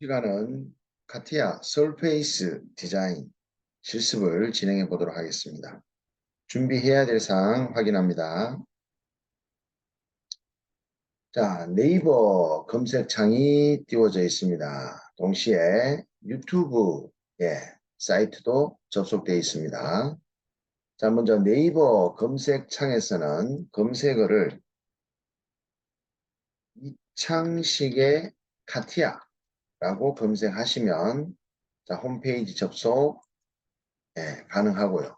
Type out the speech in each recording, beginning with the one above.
시간은 카티아 설페이스 디자인 실습을 진행해 보도록 하겠습니다. 준비해야 될 사항 확인합니다. 자, 네이버 검색창이 띄워져 있습니다. 동시에 유튜브 사이트도 접속되어 있습니다. 자, 먼저 네이버 검색창에서는 검색어를 이창식의 카티아라고 검색하시면 자, 홈페이지 접속 가능하고요.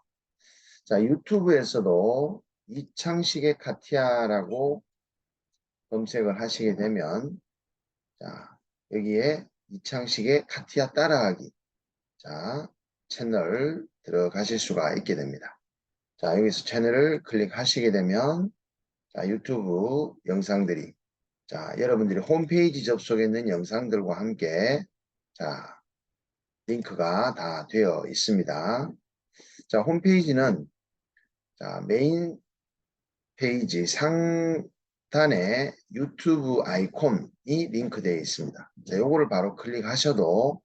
자, 유튜브에서도 이창식의 카티아라고 검색을 하시게 되면 자, 여기에 이창식의 카티아 따라하기 자, 채널 들어가실 수가 있게 됩니다. 자, 여기서 채널을 클릭하시게 되면 자, 유튜브 영상들이 자, 여러분들이 홈페이지 접속에 있는 영상들과 함께 자, 링크가 다 되어 있습니다. 자, 홈페이지는 자, 메인 페이지 상단에 유튜브 아이콘이 링크되어 있습니다. 자, 요거를 바로 클릭하셔도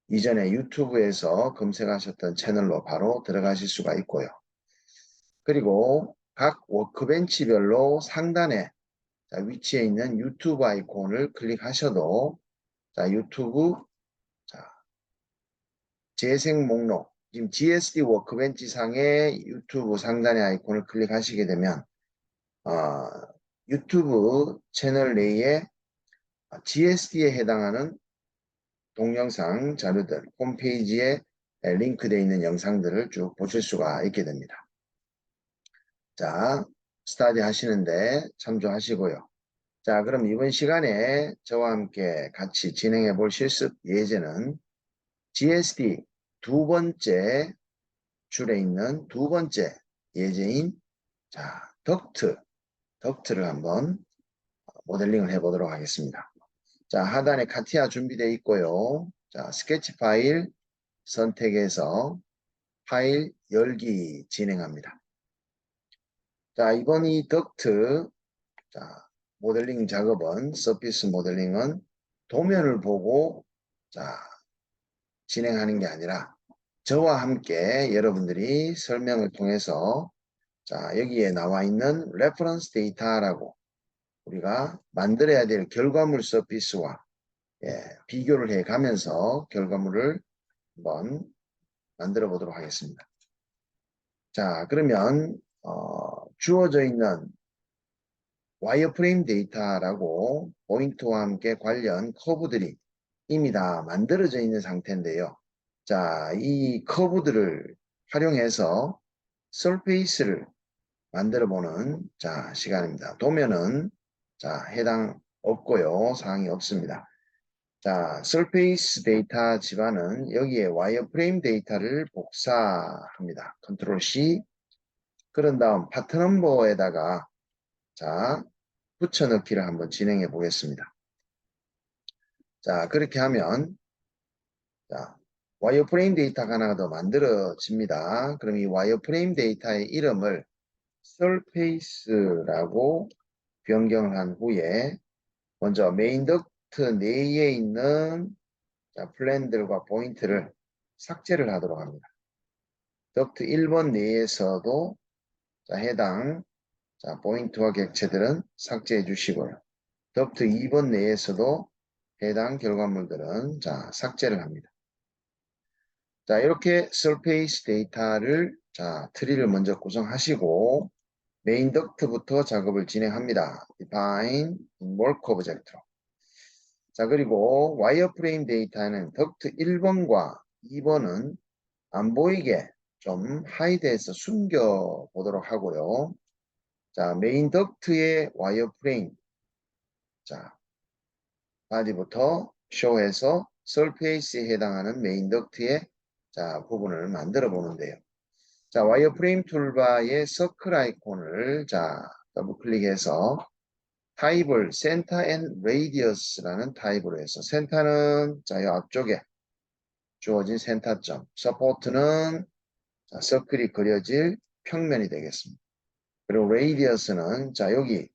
이전에 유튜브에서 검색하셨던 채널로 바로 들어가실 수가 있고요. 그리고 각 워크벤치별로 상단에 자, 위치에 있는 유튜브 아이콘을 클릭하셔도 자, 유튜브 자, 재생 목록 지금 GSD 워크벤치 상의 유튜브 상단의 아이콘을 클릭하시게 되면 유튜브 채널 내에 GSD에 해당하는 동영상 자료들 홈페이지에 링크되어 있는 영상들을 쭉 보실 수가 있게 됩니다. 자, 스타디 하시는데 참조하시고요. 자, 그럼 이번 시간에 저와 함께 같이 진행해 볼 실습 예제는 GSD 두 번째 줄에 있는 두 번째 예제인 자, 덕트를 한번 모델링을 해 보도록 하겠습니다. 자, 하단에 카티아 준비되어 있고요. 자, 스케치 파일 선택해서 파일 열기 진행합니다. 자, 이번 이 덕트 자, 모델링 작업은 서피스 모델링은 도면을 보고 자, 진행하는 게 아니라 저와 함께 여러분들이 설명을 통해서 자, 여기에 나와 있는 레퍼런스 데이터라고 우리가 만들어야 될 결과물 서피스와 비교를 해 가면서 결과물을 한번 만들어 보도록 하겠습니다. 자, 그러면 주어져 있는 와이어프레임 데이터라고 포인트와 함께 관련 커브들이 이미 다 만들어져 있는 상태인데요. 자, 이 커브들을 활용해서 서페이스를 만들어 보는 자, 시간입니다. 도면은 자, 해당 없고요. 사항이 없습니다. 자, 서페이스 데이터 집안은 여기에 와이어프레임 데이터를 복사합니다. 컨트롤 C. 그런 다음 파트 넘버에다가 자, 붙여넣기를 한번 진행해 보겠습니다. 자, 그렇게 하면 자, 와이어프레임 데이터가 하나 더 만들어집니다. 그럼 이 와이어프레임 데이터의 이름을 서페이스라고 변경을 한 후에 먼저 메인 덕트 내에 있는 자, 플랜들과 포인트를 삭제를 하도록 합니다. 덕트 1번 내에서도 자, 해당 자, 포인트와 객체들은 삭제해 주시고요. 덕트 2번 내에서도 해당 결과물들은 자, 삭제를 합니다. 자, 이렇게 서페이스 데이터를 자, 트리를 먼저 구성하시고 메인 덕트부터 작업을 진행합니다. define work object로. 자, 그리고 와이어프레임 데이터는 덕트 1번과 2번은 안 보이게 좀 하이드해서 숨겨 보도록 하고요. 자, 메인 덕트의 와이어프레임 자, 바디부터 쇼해서 서페이스에 해당하는 메인 덕트의 자, 부분을 만들어 보는데요. 자, 와이어프레임 툴바의 서클 아이콘을 자, 더블 클릭해서 타입을 센터 앤 레디어스라는 타입으로 해서 센터는 자, 이 앞쪽에 주어진 센터점, 서포트는 자, 서클이 그려질 평면이 되겠습니다. 그리고 레디어스는 자, 여기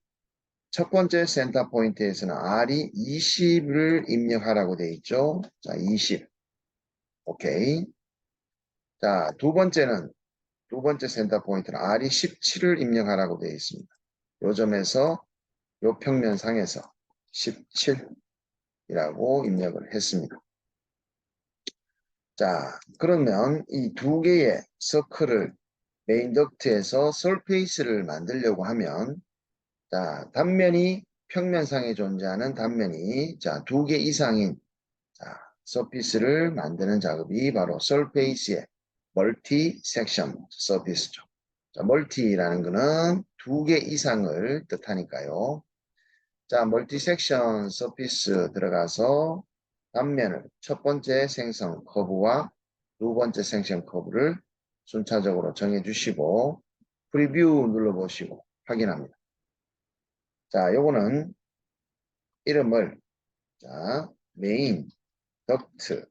첫 번째 센터 포인트에서는 R이 20을 입력하라고 되어 있죠. 자, 20. 오케이. 자, 두 번째 센터 포인트는 R이 17을 입력하라고 되어 있습니다. 요 점에서 요 평면상에서 17이라고 입력을 했습니다. 자, 그러면 이 두 개의 서클을 메인 덕트에서 설페이스를 만들려고 하면 자, 단면이 평면상에 존재하는 단면이 자, 두 개 이상인 자, 서피스를 만드는 작업이 바로 설페이스의 멀티 섹션 서피스죠. 자, 멀티라는 거는 두 개 이상을 뜻하니까요. 자, 멀티 섹션 서피스 들어가서 단면을 첫 번째 생성 커브와 두 번째 생성 커브를 순차적으로 정해 주시고 프리뷰 눌러보시고 확인합니다. 자, 요거는 이름을 자, 메인 덕트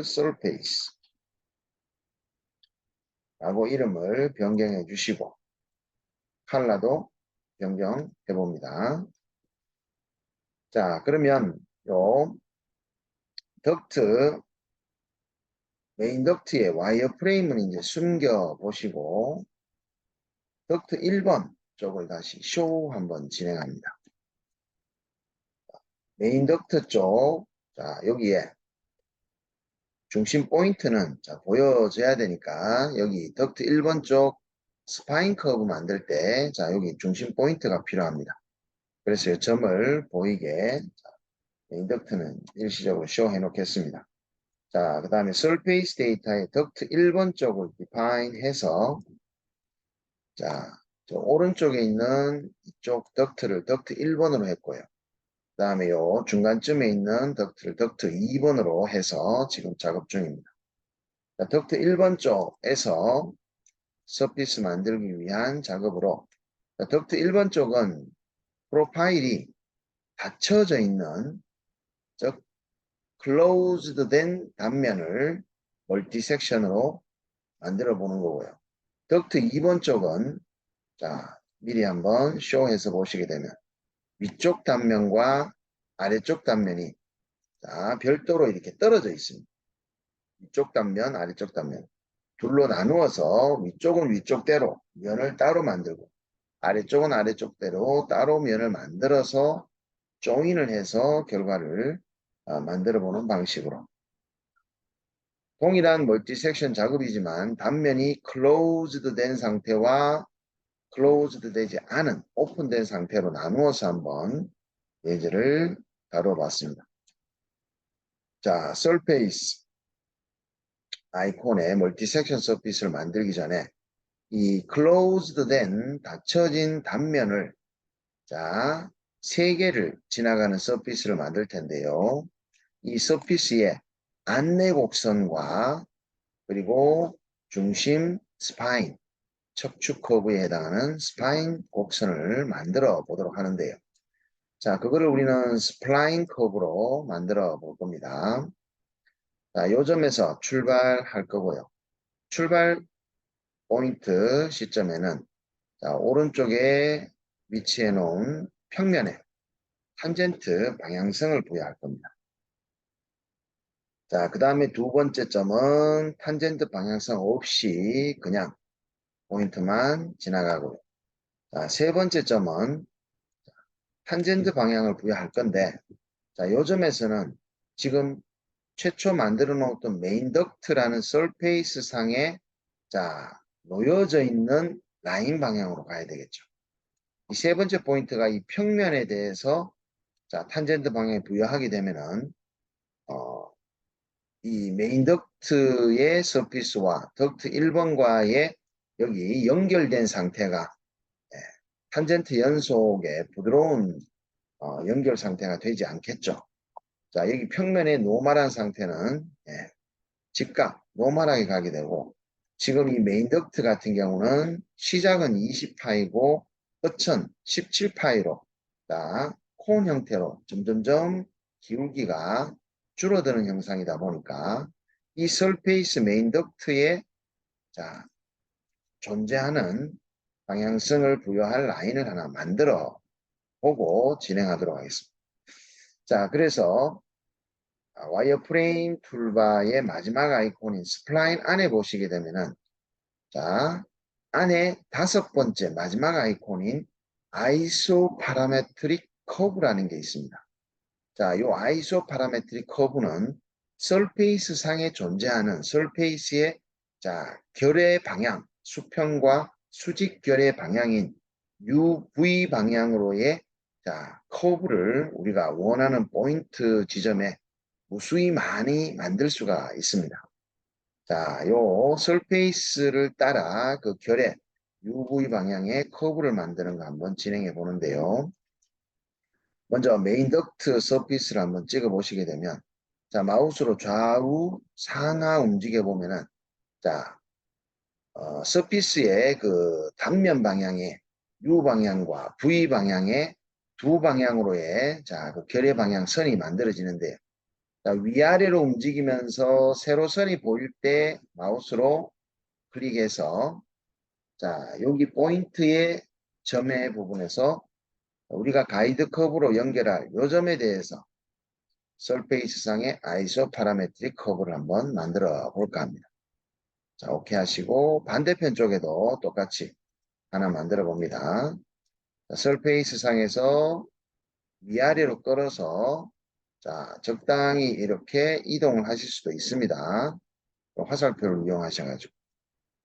서페이스 라고 이름을 변경해 주시고 컬러도 변경해 봅니다. 자, 그러면 요 덕트 메인 덕트의 와이어 프레임은 이제 숨겨 보시고 덕트 1번 쪽을 다시 쇼 한번 진행합니다. 메인 덕트 쪽, 자, 여기에 중심 포인트는 자, 보여줘야 되니까 여기 덕트 1번 쪽 스파인 커브 만들 때 자, 여기 중심 포인트가 필요합니다. 그래서 이 점을 보이게 자, 메인 덕트는 일시적으로 쇼 해 놓겠습니다. 자, 그 다음에 surface 데이터의 덕트 1번 쪽을 define 해서 자, 저 오른쪽에 있는 이쪽 덕트를 덕트 1번으로 했고요. 그 다음에 요 중간쯤에 있는 덕트를 덕트 2번으로 해서 지금 작업 중입니다. 자, 덕트 1번 쪽에서 서피스 만들기 위한 작업으로 자, 덕트 1번 쪽은 프로파일이 닫혀져 있는 즉 closed 된 단면을 멀티 섹션으로 만들어 보는 거고요. 덕트 2번 쪽은 자 미리 한번 쇼해서 보시게 되면 위쪽 단면과 아래쪽 단면이 자 별도로 이렇게 떨어져 있습니다. 위쪽 단면, 아래쪽 단면 둘로 나누어서 위쪽은 위쪽대로 면을 따로 만들고 아래쪽은 아래쪽대로 따로 면을 만들어서 조인을 해서 결과를 만들어 보는 방식으로 동일한 멀티 섹션 작업이지만 단면이 closed 된 상태와 closed 되지 않은 오픈된 상태로 나누어서 한번 예제를 다뤄봤습니다. 자, surface 아이콘의 멀티 섹션 서피스를 만들기 전에 이 closed 된 닫혀진 단면을 자, 세 개를 지나가는 서피스를 만들 텐데요. 이 서피스의 안내 곡선과 그리고 중심 스파인, 척추 커브에 해당하는 스파인 곡선을 만들어 보도록 하는데요. 자, 그거를 우리는 스플라인 커브로 만들어 볼 겁니다. 자, 요 점에서 출발할 거고요. 출발 포인트 시점에는 자, 오른쪽에 위치해 놓은 평면에 탄젠트 방향성을 부여할 겁니다. 자, 그 다음에 두 번째 점은 탄젠트 방향성 없이 그냥 포인트만 지나가고요. 자, 세 번째 점은 탄젠트 방향을 부여할 건데, 자, 요 점에서는 지금 최초 만들어 놓았던 메인 덕트라는 서페이스 상에 자, 놓여져 있는 라인 방향으로 가야 되겠죠. 이 세 번째 포인트가 이 평면에 대해서 자, 탄젠트 방향을 부여하게 되면은 이 메인 덕트의 서피스와 덕트 1번과의 여기 연결된 상태가 예, 탄젠트 연속의 부드러운 연결 상태가 되지 않겠죠. 자, 여기 평면의 노멀한 상태는 예, 직각 노멀하게 가게 되고 지금 이 메인 덕트 같은 경우는 시작은 20파이고 끝은 17파이로 자, 콘 형태로 점점점 기울기가 줄어드는 형상이다 보니까 이 설페이스 메인 덕트의 자, 존재하는 방향성을 부여할 라인을 하나 만들어 보고 진행하도록 하겠습니다. 자, 그래서 와이어프레임 툴바의 마지막 아이콘인 스플라인 안에 보시게 되면은 자, 안에 5번째 마지막 아이콘인 아이소 파라메트릭 커브라는 게 있습니다. 자, 이 아이소 파라메트릭 커브는 설페이스 상에 존재하는 설페이스의 자, 결의 방향, 수평과 수직 결의 방향인 UV 방향으로의 자, 커브를 우리가 원하는 포인트 지점에 무수히 많이 만들 수가 있습니다. 자, 요 설페이스를 따라 그 결의 UV 방향의 커브를 만드는 거 한번 진행해 보는데요. 먼저 메인 덕트 서피스를 한번 찍어 보시게 되면 자, 마우스로 좌우 상하 움직여 보면은 자, 서피스의 그 단면 방향의 U 방향과 V 방향의 두 방향으로의 자, 그 결의 방향 선이 만들어지는데요. 자, 위아래로 움직이면서 세로선이 보일 때 마우스로 클릭해서 자, 여기 포인트의 점의 부분에서 우리가 가이드 커브로 연결할 요 점에 대해서 설페이스 상의 아이소 파라메트릭 커브를 한번 만들어 볼까 합니다. 자, 오케이 하시고 반대편 쪽에도 똑같이 하나 만들어 봅니다. 설페이스 상에서 위아래로 끌어서 자, 적당히 이렇게 이동을 하실 수도 있습니다. 화살표를 이용하셔가지고.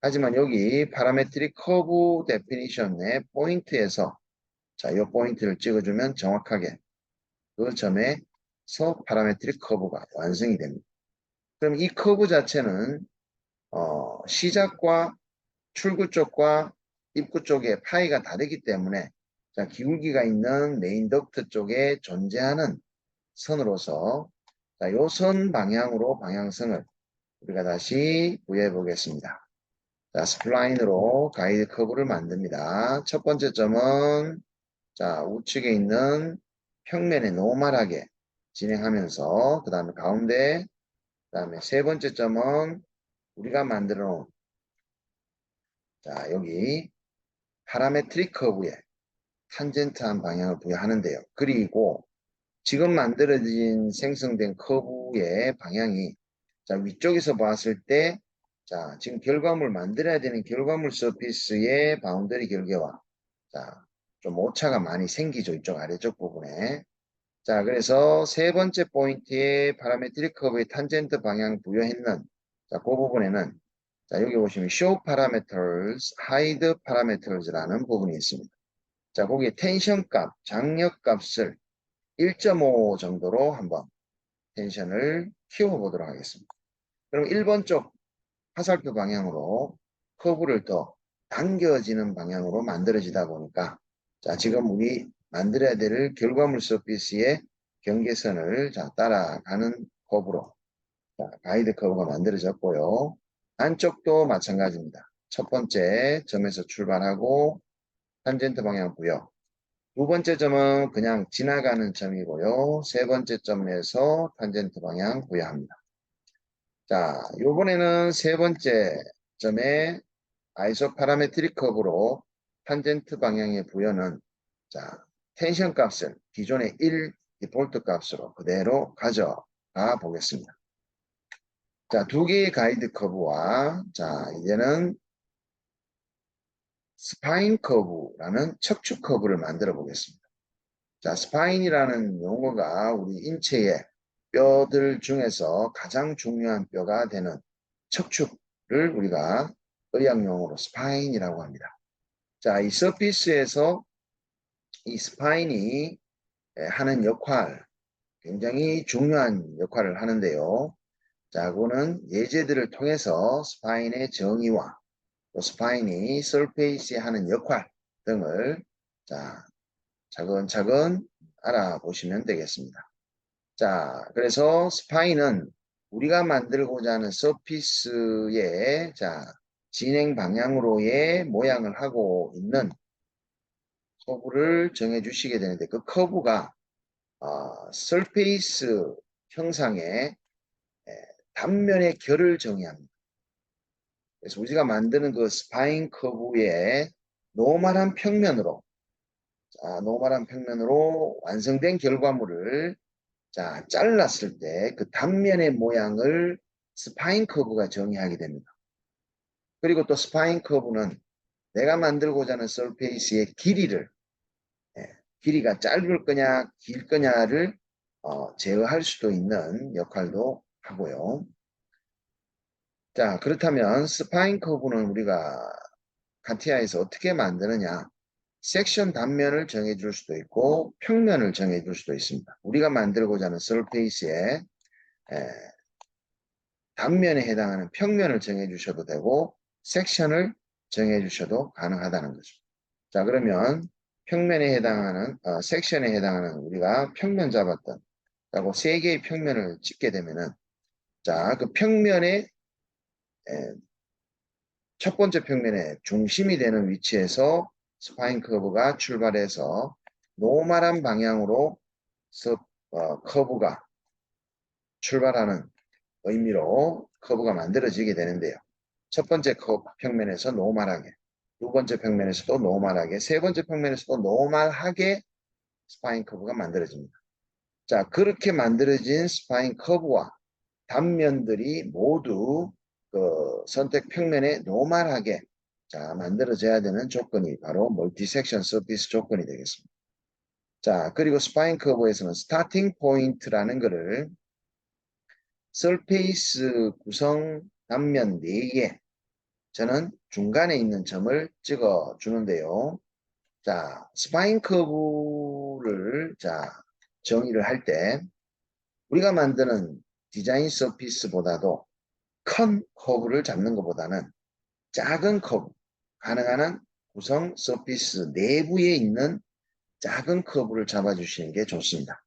하지만 여기 파라메트릭 커브 데피니션의 포인트에서 자, 이 포인트를 찍어주면 정확하게 그 점에서 파라메트릭 커브가 완성이 됩니다. 그럼 이 커브 자체는 시작과 출구 쪽과 입구 쪽의 파이가 다르기 때문에 자, 기울기가 있는 메인 덕트 쪽에 존재하는 선으로서 요 선 방향으로 방향성을 우리가 다시 부여해 보겠습니다. 자, 스플라인으로 가이드 커브를 만듭니다. 첫 번째 점은 자, 우측에 있는 평면에 노멀하게 진행하면서 그 다음에 가운데 그 다음에 세 번째 점은 우리가 만들어 놓은 자, 여기 파라메트릭 커브에 탄젠트한 방향을 부여하는데요. 그리고 지금 만들어진 생성된 커브의 방향이 자, 위쪽에서 봤을 때 자, 지금 결과물 만들어야 되는 결과물 서피스의 바운더리 결계와 자, 좀 오차가 많이 생기죠. 이쪽 아래쪽 부분에. 자, 그래서 세 번째 포인트에 파라메트릭 커브의 탄젠트 방향 부여했는 자, 그 부분에는 자, 여기 보시면 show parameters, hide parameters라는 부분이 있습니다. 자, 거기에 텐션 값, 장력 값을 1.5 정도로 한번 텐션을 키워보도록 하겠습니다. 그럼 1번 쪽 화살표 방향으로 커브를 더 당겨지는 방향으로 만들어지다 보니까 자, 지금 우리 만들어야 될 결과물 서피스의 경계선을 자, 따라가는 커브로 자, 가이드 커브가 만들어졌고요. 안쪽도 마찬가지입니다. 첫 번째 점에서 출발하고 탄젠트 방향 부여. 두 번째 점은 그냥 지나가는 점이고요. 세 번째 점에서 탄젠트 방향 부여합니다. 자, 요번에는 세 번째 점에 아이소 파라메트릭 커브로 탄젠트 방향의 부여는 자, 텐션 값을 기존의 1 디폴트 값으로 그대로 가져가 보겠습니다. 자, 두 개의 가이드 커브와 자, 이제는 스파인 커브라는 척추 커브를 만들어 보겠습니다. 자, 스파인이라는 용어가 우리 인체의 뼈들 중에서 가장 중요한 뼈가 되는 척추를 우리가 의학용어로 스파인이라고 합니다. 자, 이 서피스에서 이 스파인이 하는 역할, 굉장히 중요한 역할을 하는데요. 자, 그거는 예제들을 통해서 스파인의 정의와 또 스파인이 설페이스에 하는 역할 등을 자, 차근차근 알아보시면 되겠습니다. 자, 그래서 스파인은 우리가 만들고자 하는 서피스의 자, 진행 방향으로의 모양을 하고 있는 커브를 정해 주시게 되는데 그 커브가 설페이스 형상의 단면의 결을 정의합니다. 그래서 우리가 만드는 그 스파인 커브의 노멀한 평면으로, 자, 노멀한 평면으로 완성된 결과물을 자, 잘랐을 때 그 단면의 모양을 스파인 커브가 정의하게 됩니다. 그리고 또 스파인 커브는 내가 만들고자 하는 서페이스의 길이를, 예, 길이가 짧을 거냐 길 거냐를 제어할 수도 있는 역할도 하고요. 자, 그렇다면 스파인 커브는 우리가 카티아에서 어떻게 만드느냐? 섹션 단면을 정해줄 수도 있고 평면을 정해줄 수도 있습니다. 우리가 만들고자 하는 서페이스의 단면에 해당하는 평면을 정해주셔도 되고 섹션을 정해주셔도 가능하다는 거죠. 자, 그러면 평면에 해당하는 섹션에 해당하는 우리가 평면 잡았던 라고 세 개의 평면을 찍게 되면은 자, 그 평면의 첫 번째 평면의 중심이 되는 위치에서 스파인 커브가 출발해서 노멀한 방향으로 커브가 출발하는 의미로 커브가 만들어지게 되는데요. 첫 번째 커브 평면에서 노멀하게, 두 번째 평면에서도 노멀하게, 세 번째 평면에서도 노멀하게 스파인 커브가 만들어집니다. 자, 그렇게 만들어진 스파인 커브와 단면들이 모두 그 선택 평면에 노멀하게 자, 만들어져야 되는 조건이 바로 멀티 섹션 서피스 조건이 되겠습니다. 자, 그리고 스파인 커브에서는 스타팅 포인트라는 것을 서페이스 구성 단면 4개 저는 중간에 있는 점을 찍어 주는데요. 자, 스파인 커브를 자, 정의를 할 때 우리가 만드는 디자인 서피스보다도 큰 커브를 잡는 것보다는 작은 커브, 가능한 한 구성 서피스 내부에 있는 작은 커브를 잡아주시는 게 좋습니다.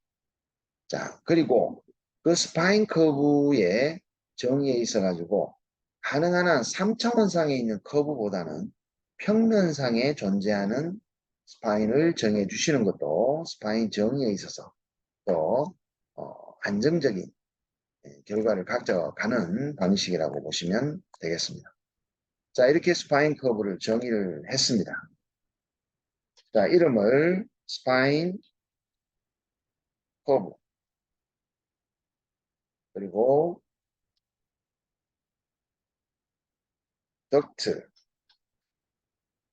자, 그리고 그 스파인 커브의 정의에 있어가지고 가능한 한 3차원상에 있는 커브보다는 평면상에 존재하는 스파인을 정해 주시는 것도 스파인 정의에 있어서 또 안정적인 결과를 가져가는 방식이라고 보시면 되겠습니다. 자, 이렇게 스파인 커브를 정의를 했습니다. 자, 이름을 스파인 커브 그리고 덕트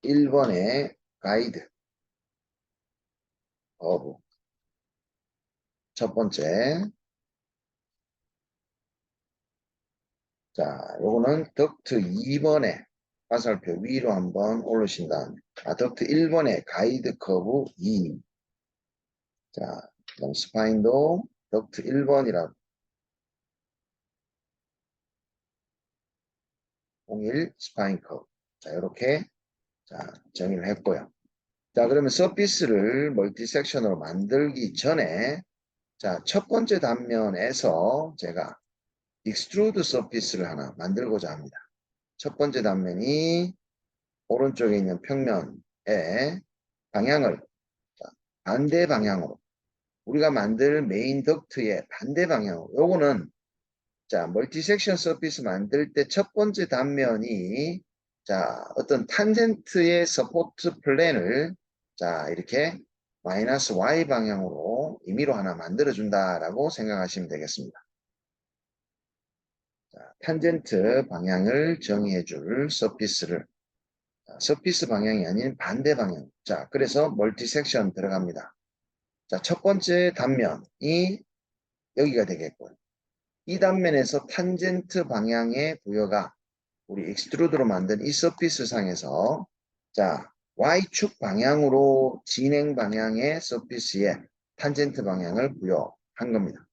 1번의 가이드 커브 첫 번째 자, 요거는 덕트 2번의 화살표 위로 한번 올리신 다음에 덕트 1번의 가이드 커브 2 자, 그럼 스파인도 덕트 1번이라고 01 스파인 커브 자, 이렇게 자, 정의를 했고요. 자, 그러면 서피스를 멀티 섹션으로 만들기 전에 자, 첫 번째 단면에서 제가 익스트루드 서피스를 하나 만들고자 합니다. 첫 번째 단면이 오른쪽에 있는 평면의 방향을 자, 반대 방향으로 우리가 만들 메인 덕트의 반대 방향으로 요거는 자, 멀티 섹션 서피스 만들 때 첫 번째 단면이 자, 어떤 탄젠트의 서포트 플랜을 자, 이렇게 마이너스 Y 방향으로 임의로 하나 만들어 준다라고 생각하시면 되겠습니다. 자, 탄젠트 방향을 정의해 줄 서피스를 서피스 방향이 아닌 반대 방향. 자, 그래서 멀티 섹션 들어갑니다. 자, 첫 번째 단면이 여기가 되겠고요. 이 단면에서 탄젠트 방향의 부여가 우리 익스트루드로 만든 이 서피스 상에서 자 Y축 방향으로 진행 방향의 서피스에 탄젠트 방향을 부여한 겁니다.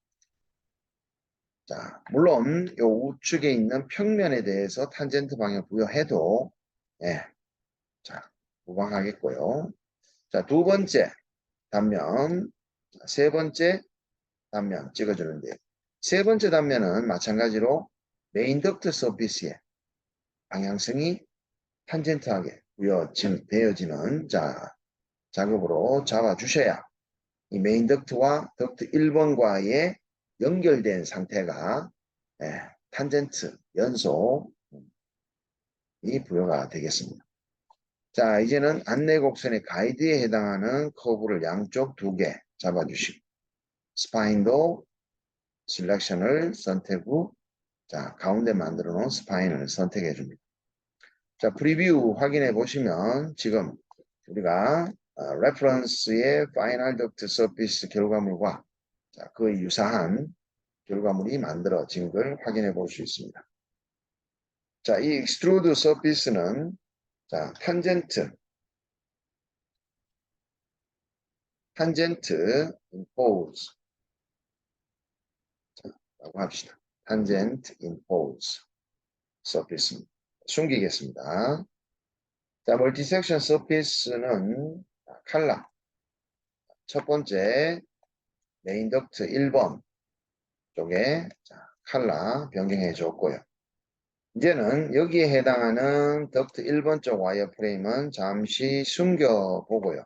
자, 물론 이 우측에 있는 평면에 대해서 탄젠트 방향 부여해도 예, 자, 무방하겠고요. 자, 두 번째 단면, 세 번째 단면 찍어주는데 세 번째 단면은 마찬가지로 메인 덕트 서피스에 방향성이 탄젠트하게 부여되어지는 자, 작업으로 잡아주셔야 이 메인 덕트와 덕트 1번과의 연결된 상태가 탄젠트 연속 부여가 되겠습니다. 자, 이제는 안내 곡선의 가이드에 해당하는 커브를 양쪽 2개 잡아주시고 스파인도 셀렉션을 선택 후 자, 가운데 만들어 놓은 스파인을 선택해 줍니다. 자, 프리뷰 확인해 보시면 지금 우리가 레퍼런스의 파이널 덕트 서피스 결과물과 자, 그 유사한 결과물이 만들어진 걸 확인해 볼 수 있습니다. 자, 이 익스트루드 서피스는 자, 탄젠트 임포즈 라고 합시다. 탄젠트 임포즈 서피스 숨기겠습니다. 자, 멀티섹션 서피스는 칼라 첫 번째 메인 덕트 1번 쪽에 자, 칼라 변경해 줬고요. 이제는 여기에 해당하는 덕트 1번 쪽 와이어 프레임은 잠시 숨겨보고요.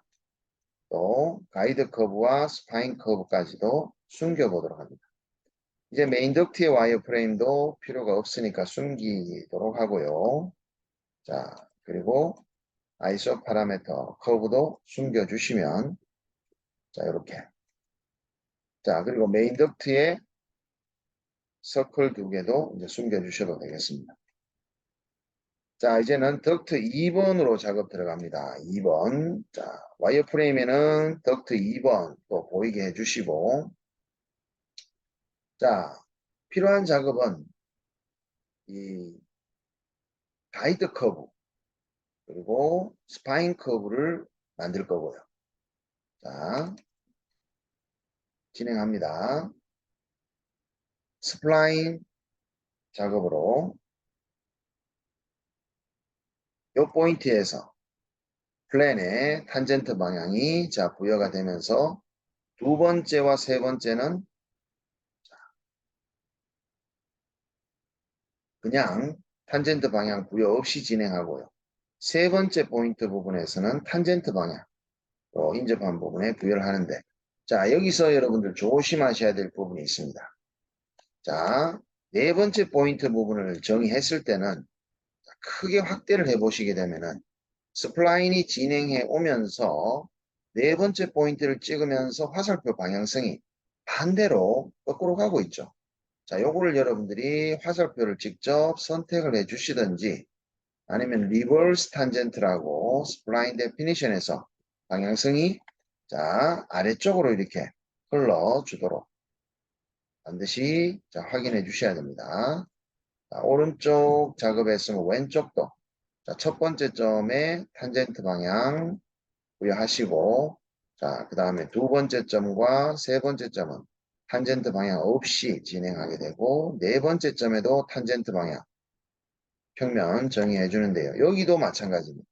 또 가이드 커브와 스파인 커브까지도 숨겨보도록 합니다. 이제 메인 덕트의 와이어 프레임도 필요가 없으니까 숨기도록 하고요. 자, 그리고 아이소 파라미터 커브도 숨겨주시면 자, 이렇게. 자, 그리고 메인 덕트의 서클 2개도 이제 숨겨주셔도 되겠습니다. 자, 이제는 덕트 2번으로 작업 들어갑니다. 2번. 자, 와이어 프레임에는 덕트 2번 또 보이게 해주시고, 자, 필요한 작업은 이 가이드 커브, 그리고 스파인 커브를 만들 거고요. 자, 진행합니다. 스플라인 작업으로 이 포인트에서 플랜의 탄젠트 방향이 자 부여가 되면서 두 번째와 세 번째는 그냥 탄젠트 방향 부여 없이 진행하고요. 세 번째 포인트 부분에서는 탄젠트 방향으로 인접한 부분에 부여를 하는데 자 여기서 여러분들 조심하셔야 될 부분이 있습니다. 자, 네 번째 포인트 부분을 정의했을 때는 크게 확대를 해보시게 되면은 스플라인이 진행해 오면서 네 번째 포인트를 찍으면서 화살표 방향성이 반대로 거꾸로 가고 있죠. 자, 요거를 여러분들이 화살표를 직접 선택을 해 주시든지 아니면 리버스 탄젠트라고 스플라인 데피니션에서 방향성이 자, 아래쪽으로 이렇게 흘러 주도록 반드시 자, 확인해 주셔야 됩니다. 자, 오른쪽 작업했으면 왼쪽도 자, 첫 번째 점에 탄젠트 방향 부여하시고 자, 그 다음에 두 번째 점과 세 번째 점은 탄젠트 방향 없이 진행하게 되고 네 번째 점에도 탄젠트 방향 평면 정의해 주는데요. 여기도 마찬가지입니다.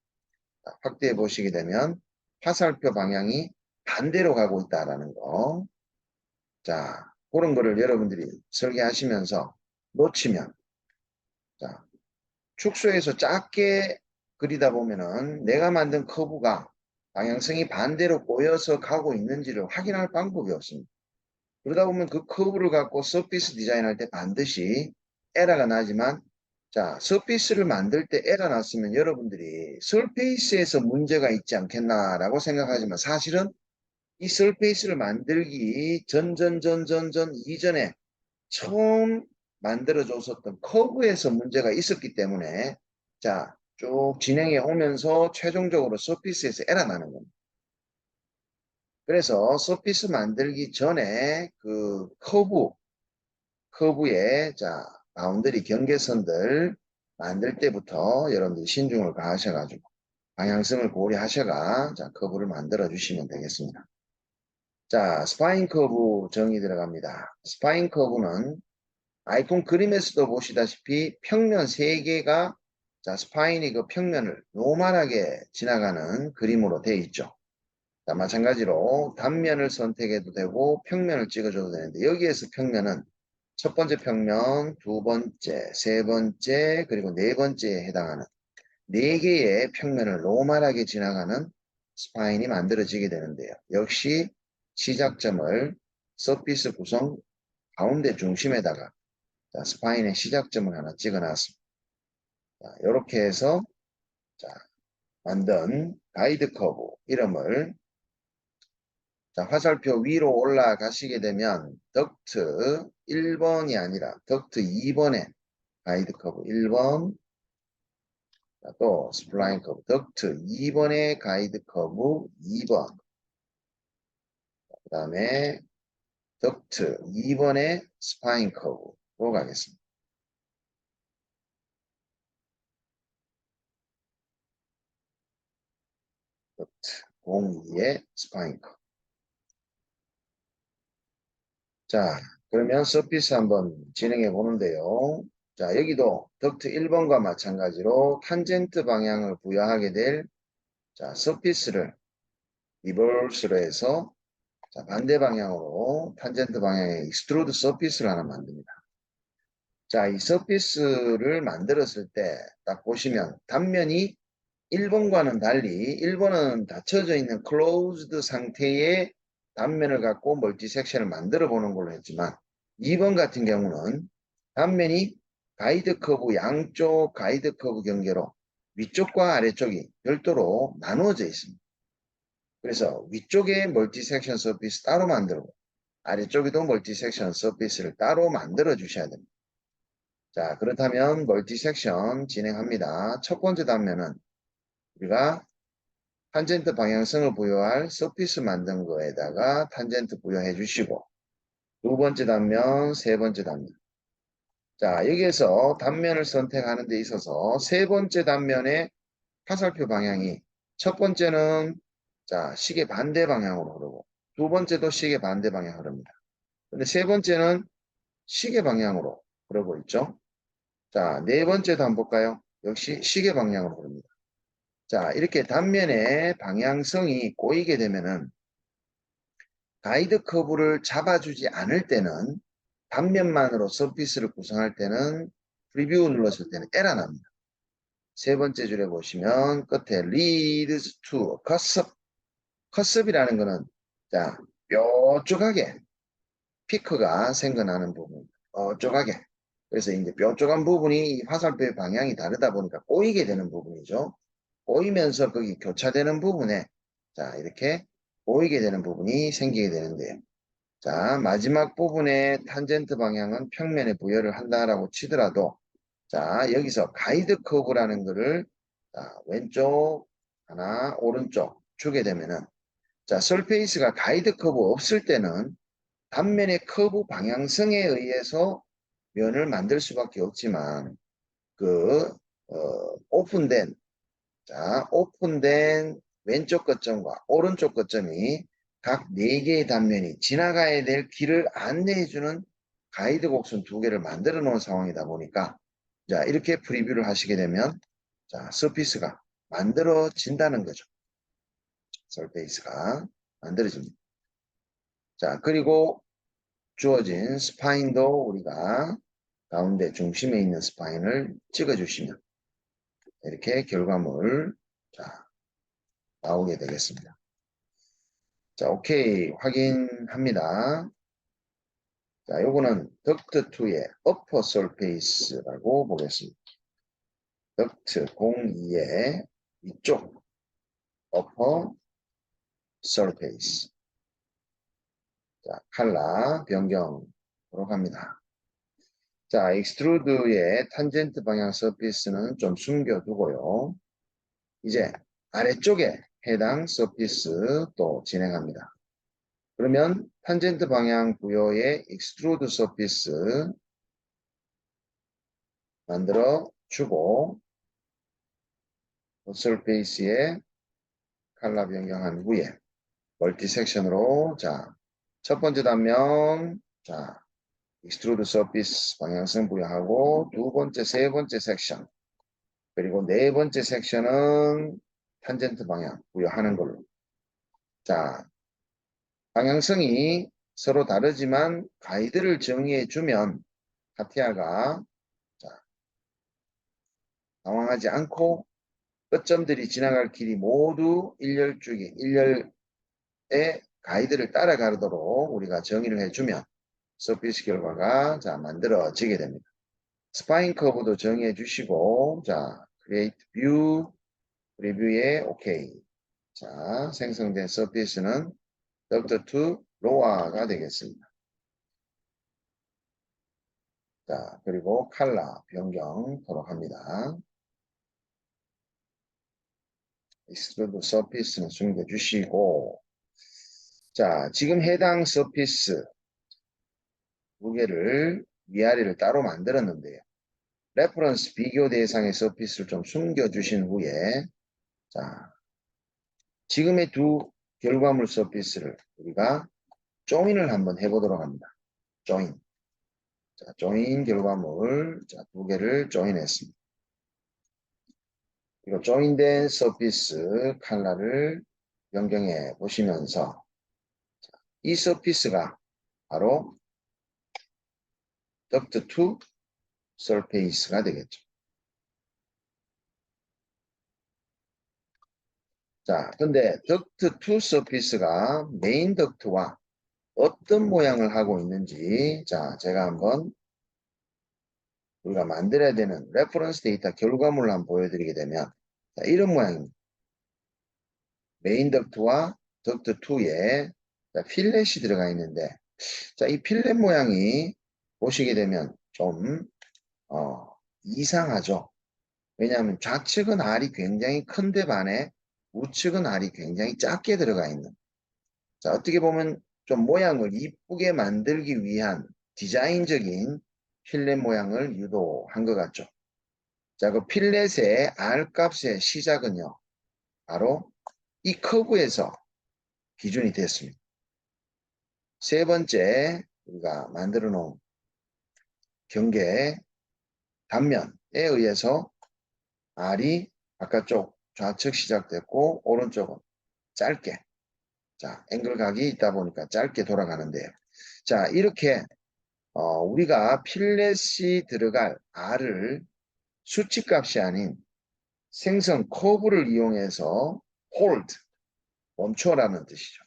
자, 확대해 보시게 되면 화살표 방향이 반대로 가고 있다라는 거. 자, 그런 거를 여러분들이 설계하시면서 놓치면 자, 축소해서 작게 그리다 보면은 내가 만든 커브가 방향성이 반대로 꼬여서 가고 있는지를 확인할 방법이 없습니다. 그러다 보면 그 커브를 갖고 서피스 디자인할 때 반드시 에러가 나지만 자, 서피스를 만들 때 에러 났으면 여러분들이 서페이스에서 문제가 있지 않겠나라고 생각하지만 사실은 이 서페이스를 만들기 전전 이전에 처음 만들어줬었던 커브에서 문제가 있었기 때문에 자, 쭉 진행해 오면서 최종적으로 서피스에서 에러 나는 겁니다. 그래서 서피스 만들기 전에 그 커브의 자, 바운더리 경계선들 만들 때부터 여러분들이 신중을 가하셔가지고 방향성을 고려하셔가 자, 커브를 만들어 주시면 되겠습니다. 자, 스파인 커브 정의 들어갑니다. 스파인 커브는 아이콘 그림에서도 보시다시피 평면 3개가 자, 스파인이 그 평면을 노멀하게 지나가는 그림으로 되어 있죠. 자, 마찬가지로 단면을 선택해도 되고 평면을 찍어줘도 되는데 여기에서 평면은 첫 번째 평면, 두 번째, 세 번째, 그리고 네 번째에 해당하는 4개의 평면을 노멀하게 지나가는 스파인이 만들어지게 되는데요. 역시 시작점을 서피스 구성 가운데 중심에다가 자, 스파인의 시작점을 하나 찍어놨습니다. 자, 이렇게 해서 자, 만든 가이드 커브 이름을 자, 화살표 위로 올라가시게 되면 덕트 1번이 아니라 덕트 2번에 가이드 커브 1번 또 스플라인 커브 덕트 2번의 가이드 커브 2번 그 다음에 덕트 2번의 스파인 커브로 가겠습니다. 덕트 02의 스파인 커브. 자, 그러면 서피스 한번 진행해 보는데요. 자, 여기도 덕트 1번과 마찬가지로 탄젠트 방향을 부여하게 될 자, 서피스를 리버스로 해서 자, 반대 방향으로 탄젠트 방향의 익스트루드 서피스를 하나 만듭니다. 자, 이 서피스를 만들었을 때 딱 보시면 단면이 1번과는 달리 1번은 닫혀져 있는 클로즈드 상태의 단면을 갖고 멀티 섹션을 만들어 보는 걸로 했지만 2번 같은 경우는 단면이 가이드 커브 양쪽 가이드 커브 경계로 위쪽과 아래쪽이 별도로 나누어져 있습니다. 그래서 위쪽에 멀티 섹션 서피스 따로 만들고 아래쪽에도 멀티 섹션 서피스를 따로 만들어 주셔야 됩니다. 자, 그렇다면 멀티 섹션 진행합니다. 첫 번째 단면은 우리가 탄젠트 방향성을 부여할 서피스 만든 거에다가 탄젠트 부여해 주시고 두 번째 단면, 세 번째 단면. 자, 여기에서 단면을 선택하는 데 있어서 세 번째 단면의 화살표 방향이 첫 번째는 자, 시계 반대 방향으로 흐르고 두 번째도 시계 반대 방향 흐릅니다. 근데 세 번째는 시계 방향으로 흐르고 있죠. 자, 네 번째도 한번 볼까요? 역시 시계 방향으로 흐릅니다. 자, 이렇게 단면의 방향성이 꼬이게 되면은 가이드 커브를 잡아주지 않을 때는 단면만으로 서피스를 구성할 때는 프리뷰 눌렀을 때는 에러 납니다. 세 번째 줄에 보시면 끝에 leads to 컷섭. 컷섭이라는 거는 자, 뾰족하게 피크가 생겨나는 부분. 뾰족하게. 그래서 이제 뾰족한 부분이 화살표의 방향이 다르다 보니까 꼬이게 되는 부분이죠. 꼬이면서 거기 교차되는 부분에 자, 이렇게 꼬이게 되는 부분이 생기게 되는데요. 자, 마지막 부분에 탄젠트 방향은 평면에 부여를 한다라고 치더라도 자, 여기서 가이드 커브라는 거를 자, 왼쪽 하나, 오른쪽 주게 되면은 자, 설페이스가 가이드 커브 없을 때는 단면의 커브 방향성에 의해서 면을 만들 수밖에 없지만 그 오픈된 자, 오픈된 왼쪽 거점과 오른쪽 거점이 각 4개의 단면이 지나가야 될 길을 안내해주는 가이드 곡선 2개를 만들어 놓은 상황이다 보니까 자, 이렇게 프리뷰를 하시게 되면 자, 서피스가 만들어진다는 거죠. 설페이스가 만들어집니다. 자, 그리고 주어진 스파인도 우리가 가운데 중심에 있는 스파인을 찍어주시면 이렇게 결과물 자, 나오게 되겠습니다. 자, 오케이. 확인합니다. 자, 요거는 덕트2의 upper surface라고 보겠습니다. 덕트 02의 위쪽 upper surface. 자, 컬러 변경으로 갑니다. 자, 익스트루드의 탄젠트 방향 서피스는 좀 숨겨두고요. 이제 아래쪽에 해당 서피스 또 진행합니다. 그러면 탄젠트 방향 부여의 익스트루드 서피스 만들어 주고 서페이스에 컬러 변경한 후에 멀티 섹션으로 자, 첫 번째 단면 자, 익스트루드 서피스 방향성 부여하고 두 번째, 세 번째 섹션 그리고 네 번째 섹션은 탄젠트 방향 부여하는 걸로 자, 방향성이 서로 다르지만 가이드를 정의해 주면 카티아가 자, 당황하지 않고 끝점들이 지나갈 길이 모두 일렬주기, 일렬의 가이드를 따라가도록 우리가 정의를 해주면 서피스 결과가 자, 만들어지게 됩니다. 스파인 커브도 정해 주시고, 자, create view, 프리뷰에 OK. 자, 생성된 서피스는 duct2 로아가 되겠습니다. 자, 그리고 컬러 변경토록 합니다. 익스트루드 서피스는 숨겨주시고, 자, 지금 해당 서피스 두 개를 위아래를 따로 만들었는데요. 레퍼런스 비교 대상의 서피스를 좀 숨겨주신 후에, 자, 지금의 두 결과물 서피스를 우리가 조인을 한번 해보도록 합니다. 조인. 자, 조인 결과물, 자, 두 개를 조인했습니다. 이거 조인된 서피스 컬러를 변경해 보시면서, 이 서피스가 바로 duct2 surface가 되겠죠. 자, 근데 duct2 surface가 메인 덕트와 어떤 모양을 하고 있는지, 자, 제가 한번 우리가 만들어야 되는 레퍼런스 데이터 결과물을 한번 보여드리게 되면, 자, 이런 모양입니다. 메인 덕트와 덕트2에 필렛이 들어가 있는데, 자, 이 필렛 모양이 보시게 되면 좀 이상하죠. 왜냐하면 좌측은 알이 굉장히 큰데 반해 우측은 알이 굉장히 작게 들어가 있는. 자, 어떻게 보면 좀 모양을 이쁘게 만들기 위한 디자인적인 필렛 모양을 유도한 것 같죠. 자, 그 필렛의 R 값의 시작은요, 바로 이 커브에서 기준이 됐습니다. 세 번째, 우리가 만들어 놓은 경계 단면에 의해서 R이 바깥쪽 좌측 시작됐고, 오른쪽은 짧게, 자, 앵글 각이 있다 보니까 짧게 돌아가는데요. 자, 이렇게 우리가 필렛이 들어갈 R을 수치값이 아닌 생성 커브를 이용해서 hold, 멈춰라는 뜻이죠.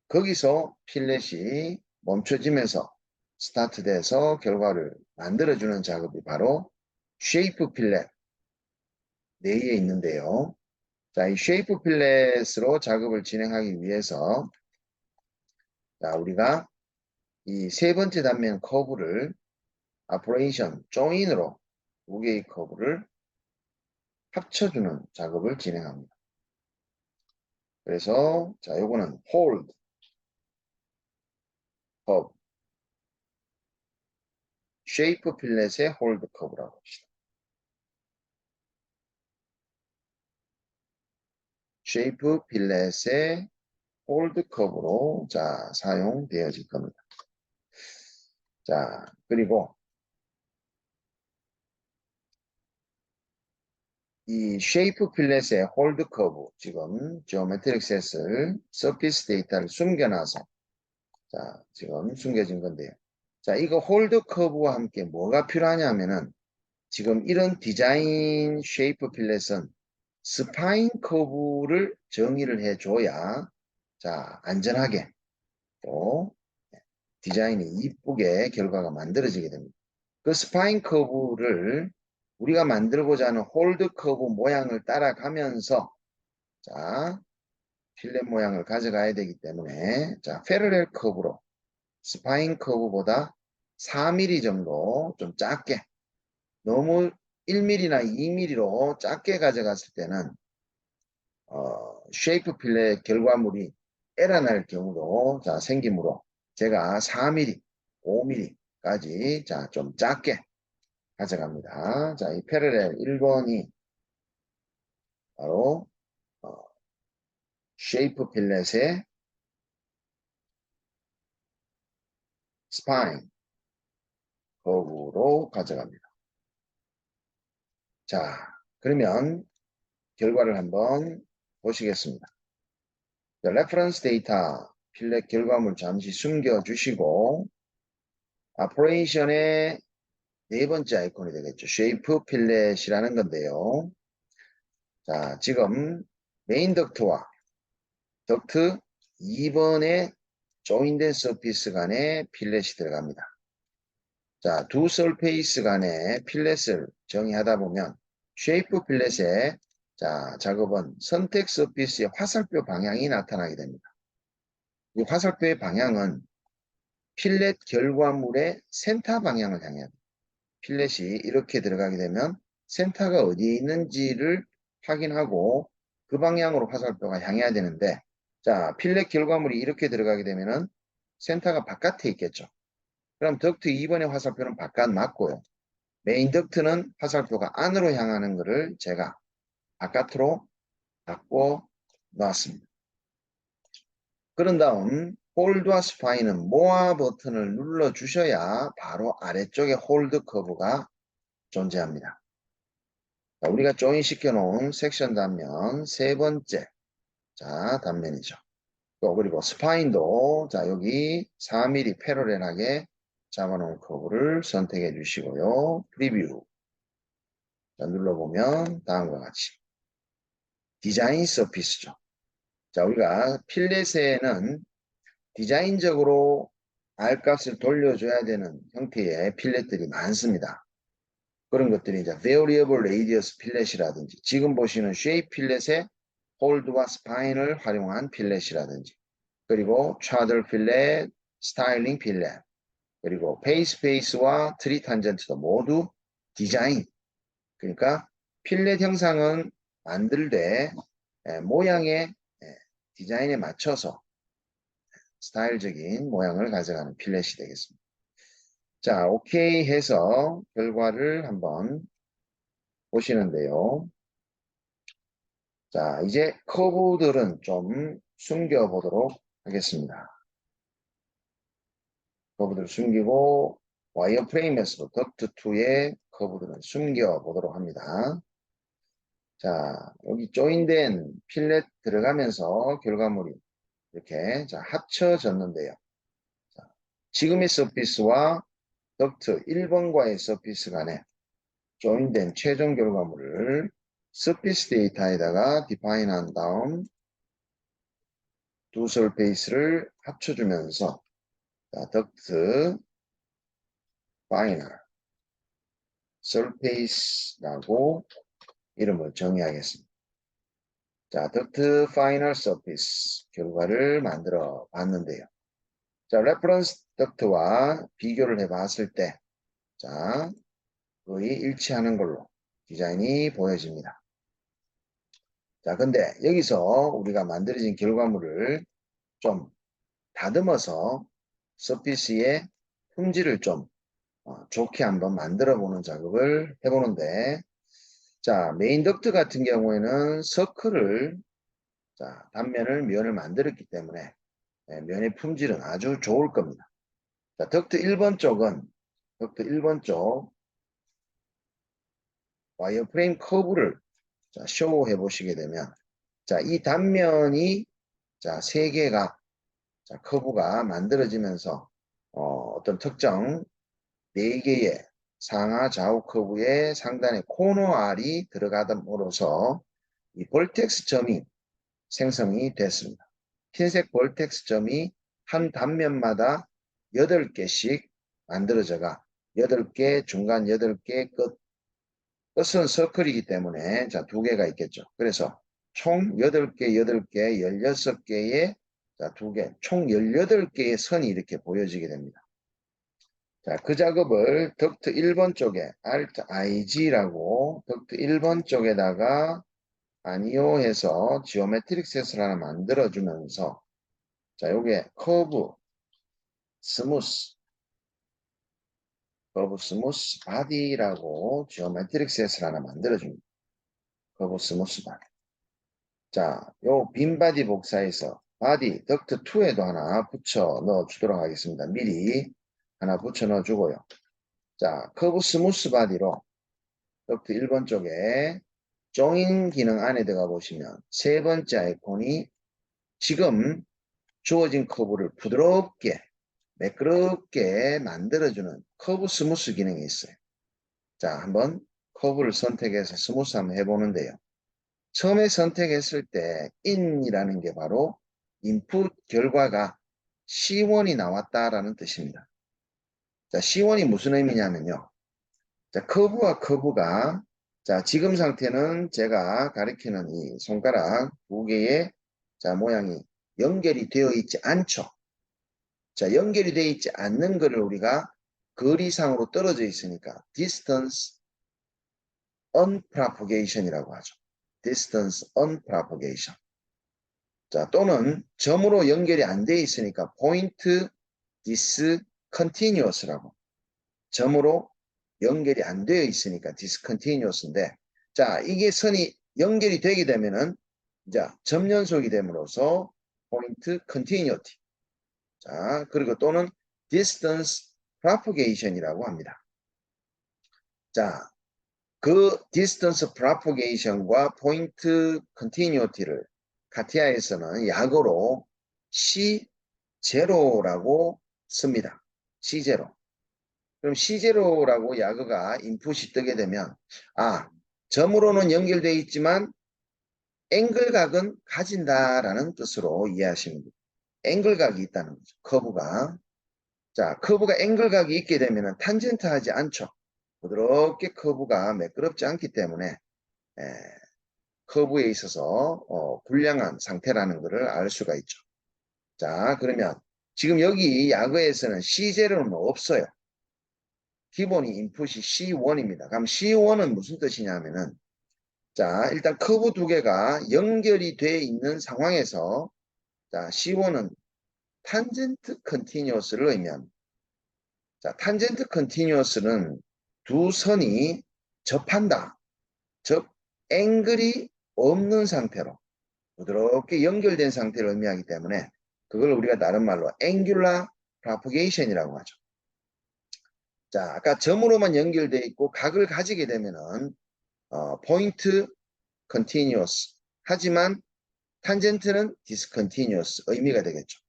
거기서 필렛이 멈춰지면서 스타트돼서 결과를 만들어주는 작업이 바로 쉐이프 필렛 내에 있는데요. 자, 이 쉐이프 필렛으로 작업을 진행하기 위해서, 자, 우리가 이 세 번째 단면 커브를 오퍼레이션 조인으로 두 개의 커브를 합쳐주는 작업을 진행합니다. 그래서 자, 요거는 hold 커브, 쉐이프 필렛의 hold 커브라고 합시다. 쉐이프 필렛의 홀드 커브로 자, 사용되어질 겁니다. 자, 그리고 이 쉐이프 필렛의 홀드 커브, 지금 지오메트릭 셋을 서피스 데이터를 숨겨놔서 자, 지금 숨겨진 건데요. 자, 이거 홀드 커브와 함께 뭐가 필요하냐면은 지금 이런 디자인 쉐이프 필렛은 스파인 커브를 정의를 해줘야 자, 안전하게 또 디자인이 이쁘게 결과가 만들어지게 됩니다. 그 스파인 커브를 우리가 만들고자 하는 홀드 커브 모양을 따라가면서 자, 필렛 모양을 가져가야 되기 때문에 자, 패러렐 커브로 스파인 커브보다 4mm 정도 좀 작게, 너무 1mm나 2mm로 작게 가져갔을 때는 쉐이프 필렛 결과물이 에러 날 경우도 자, 생기므로 제가 4mm, 5mm까지 자, 좀 작게 가져갑니다. 자, 이 패러렐 1번이 바로 쉐이프 필렛의 스파인 거구로 가져갑니다. 자, 그러면 결과를 한번 보시겠습니다. 레퍼런스 데이터 필렛 결과물 잠시 숨겨주시고 오퍼레이션의 네 번째 아이콘이 되겠죠. 쉐이프 필렛이라는 건데요. 자, 지금 메인 덕트와 덕트 2번의 조인된 서피스 간에 필렛이 들어갑니다. 자, 두 설페이스 간의 필렛을 정의하다 보면 쉐이프 필렛의 자, 작업은 선택 서피스의 화살표 방향이 나타나게 됩니다. 이 화살표의 방향은 필렛 결과물의 센터 방향을 향해야 돼요. 필렛이 이렇게 들어가게 되면 센터가 어디에 있는지를 확인하고 그 방향으로 화살표가 향해야 되는데, 자, 필렛 결과물이 이렇게 들어가게 되면은 센터가 바깥에 있겠죠. 그럼 덕트 2번의 화살표는 바깥 맞고요. 메인 덕트는 화살표가 안으로 향하는 것을 제가 바깥으로 바꿔 놨습니다. 그런 다음 홀드와 스파인은 모아 버튼을 눌러 주셔야 바로 아래쪽에 홀드 커브가 존재합니다. 자, 우리가 조인 시켜 놓은 섹션 단면 세 번째 자 단면이죠. 또 그리고 스파인도 자 여기 4mm 패러렐하게 잡아놓은 커브를 선택해 주시고요. 프리뷰 자, 눌러보면 다음과 같이 디자인 서피스죠. 자, 우리가 필렛에는 디자인적으로 R값을 돌려줘야 되는 형태의 필렛들이 많습니다. 그런 것들이 이제 Variable Radius 필렛이라든지 지금 보시는 Shape 필렛의 홀드와 스파인을 활용한 필렛이라든지 그리고 Traddle 필렛, 스타일링 필렛 그리고 페이스페이스와 트리 탄젠트도 모두 디자인 그러니까 필렛 형상은 만들되 모양의 디자인에 맞춰서 스타일적인 모양을 가져가는 필렛이 되겠습니다. 자, 오케이 해서 결과를 한번 보시는데요. 자, 이제 커브들은 좀 숨겨보도록 하겠습니다. 커브들을 숨기고 와이어프레임에서도 덕트2의 커브들은 숨겨보도록 합니다. 자, 여기 조인된 필렛 들어가면서 결과물이 이렇게 자, 합쳐졌는데요. 자, 지금의 서피스와 덕트 1번과의 서피스 간에 조인된 최종 결과물을 서피스 데이터에다가 디파인한 다음 두 설페이스를 합쳐주면서 자, 덕트 파이널 서페이스라고 이름을 정의하겠습니다. 자, 덕트 파이널 서피스 결과를 만들어 봤는데요. 자, 레퍼런스 덕트와 비교를 해 봤을 때 자, 거의 일치하는 걸로 디자인이 보여집니다. 자, 근데 여기서 우리가 만들어진 결과물을 좀 다듬어서 서피스의 품질을 좀 좋게 한번 만들어 보는 작업을 해보는데 자, 메인 덕트 같은 경우에는 서클을 자, 단면을 면을 만들었기 때문에 면의 품질은 아주 좋을 겁니다. 자, 덕트 1번 쪽은 덕트 1번 쪽 와이어프레임 커브를 자, 쇼해 보시게 되면 자, 이 단면이 자, 세 개가 자, 커브가 만들어지면서 어떤 특정 네 개의 상하 좌우 커브의 상단에 코너 R이 들어가므로써 이 볼텍스 점이 생성이 됐습니다. 흰색 볼텍스 점이 한 단면마다 8개씩 만들어져가 8개, 중간 8개, 끝은 서클이기 때문에 자, 2개가 있겠죠. 그래서 총 8개, 8개, 16개의 자, 2개, 총 18개의 선이 이렇게 보여지게 됩니다. 자, 그 작업을 덕트 1번 쪽에 Alt IG라고 덕트 1번 쪽에다가 아니요 해서 지오메트릭 셋을 하나 만들어주면서 자, 요게 스무스 커브 스무스 바디라고 지오메트릭 셋을 하나 만들어줍니다. 커브 스무스 바디. 자, 요 빈 바디 복사해서 바디 덕트 2에도 하나 붙여 넣어 주도록 하겠습니다. 미리 하나 붙여 넣어 주고요. 자, 커브 스무스 바디로 덕트 1번 쪽에 조인 기능 안에 들어가 보시면 세 번째 아이콘이 지금 주어진 커브를 부드럽게 매끄럽게 만들어주는 커브 스무스 기능이 있어요. 자, 한번 커브를 선택해서 스무스 한번 해보는데요. 처음에 선택했을 때 in이라는 게 바로 인풋 결과가 C1이 나왔다라는 뜻입니다. 자, C1이 무슨 의미냐면요. 자, 커브와 커브가 자, 지금 상태는 제가 가리키는 이 손가락 두 개의 자, 모양이 연결이 되어 있지 않죠. 자, 연결이 되어 있지 않는 거를 우리가 거리상으로 떨어져 있으니까 distance unpropagation이라고 하죠. distance unpropagation. 자, 또는 점으로 연결이 안 되어 있으니까 point discontinuous라고. 점으로 연결이 안 되어 있으니까 discontinuous인데, 자, 이게 선이 연결이 되게 되면은, 자, 점 연속이 됨으로써 point continuity. 자, 그리고 또는 distance propagation이라고 합니다. 자, 그 distance propagation과 point continuity를 카티아에서는 약어로 C0라고 씁니다. C0. 그럼 C0라고 약어가 인풋이 뜨게 되면 아, 점으로는 연결되어 있지만 앵글각은 가진다라는 뜻으로 이해하시면 됩니다. 앵글각이 있다는 거죠. 커브가. 자, 커브가 앵글각이 있게 되면 탄젠트 하지 않죠. 부드럽게 커브가 매끄럽지 않기 때문에 커브에 있어서 불량한 상태라는 것을 알 수가 있죠. 자, 그러면 지금 여기 야구에서는 C0는 없어요. 기본이 인풋이 C1입니다. 그럼 C1은 무슨 뜻이냐면은 자, 일단 커브 두 개가 연결이 돼 있는 상황에서 자, C1은 탄젠트 컨티뉴어스를 의미합니다. 자, 탄젠트 컨티뉴어스는 두 선이 접한다. 즉, 앵글이 없는 상태로 부드럽게 연결된 상태를 의미하기 때문에 그걸 우리가 다른 말로 angular propagation이라고 하죠. 자, 아까 점으로만 연결되어 있고 각을 가지게 되면은 point continuous 하지만 탄젠트는 discontinuous 의미가 되겠죠.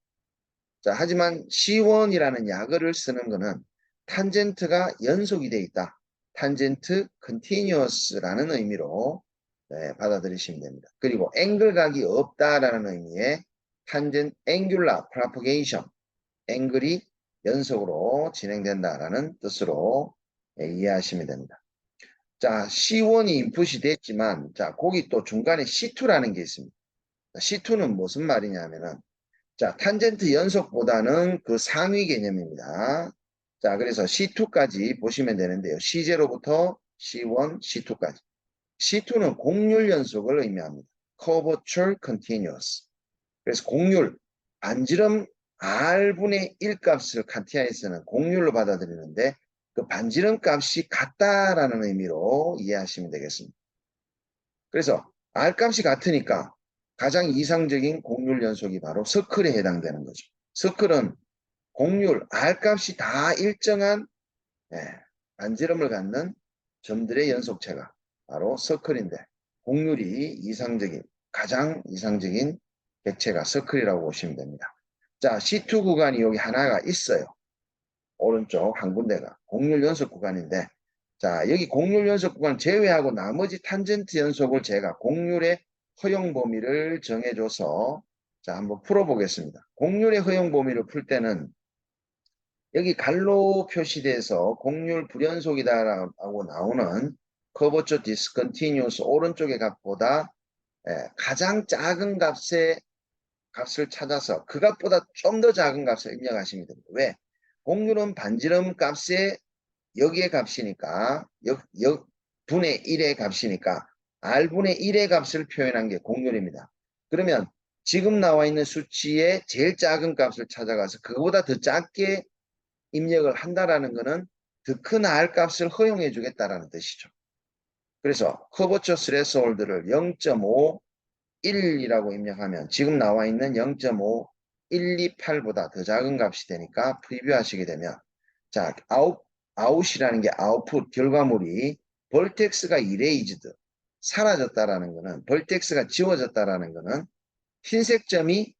자, 하지만 C1이라는 약어를 쓰는 것은 탄젠트가 연속이 되어 있다. 탄젠트 continuous라는 의미로 받아들이시면 됩니다. 그리고 앵글각이 없다라는 의미의 탄젠트 angular propagation, 앵글이 연속으로 진행된다라는 뜻으로 이해하시면 됩니다. 자, C1이 인풋이 됐지만, 자, 거기 또 중간에 C2라는 게 있습니다. C2는 무슨 말이냐면은, 자, 탄젠트 연속보다는 그 상위 개념입니다. 자, 그래서 C2까지 보시면 되는데요. C0부터 C1, C2까지. C2는 곡률 연속을 의미합니다. curvature continuous. 그래서 곡률, 반지름 R분의 1 값을 카티아에서는 곡률로 받아들이는데 그 반지름 값이 같다라는 의미로 이해하시면 되겠습니다. 그래서 R 값이 같으니까 가장 이상적인 곡률 연속이 바로 서클에 해당되는 거죠. 서클은 곡률 R 값이 다 일정한 반지름을 갖는 점들의 연속체가 바로 서클인데 곡률이 이상적인 가장 이상적인 객체가 서클이라고 보시면 됩니다. 자, C2 구간이 여기 하나가 있어요. 오른쪽 한 군데가 곡률 연속 구간인데 자, 여기 곡률 연속 구간 제외하고 나머지 탄젠트 연속을 제가 곡률의 허용 범위를 정해줘서 자, 한번 풀어보겠습니다. 곡률의 허용 범위를 풀 때는 여기 갈로 표시돼서 곡률 불연속이다라고 나오는 커버처 디스컨티뉴어스 오른쪽의 값보다 가장 작은 값을 찾아서 그 값보다 좀 더 작은 값을 입력하시면 됩니다. 왜? 곡률은 반지름 값의 여기의 값이니까 분의 1의 값이니까 R분의 1의 값을 표현한 게 곡률입니다. 그러면 지금 나와 있는 수치의 제일 작은 값을 찾아가서 그거보다 더 작게 입력을 한다라는 것은 더 큰 R 값을 허용해 주겠다라는 뜻이죠. 그래서 커버처 스레스홀드를 0.5 1이라고 입력하면 지금 나와 있는 0.5 128보다 더 작은 값이 되니까 프리뷰 하시게 되면 자, 아웃이라는 게 아웃풋 결과물이 벌텍스가 이레이즈드 사라졌다라는 것은 벌텍스가 지워졌다라는 것은 흰색 점이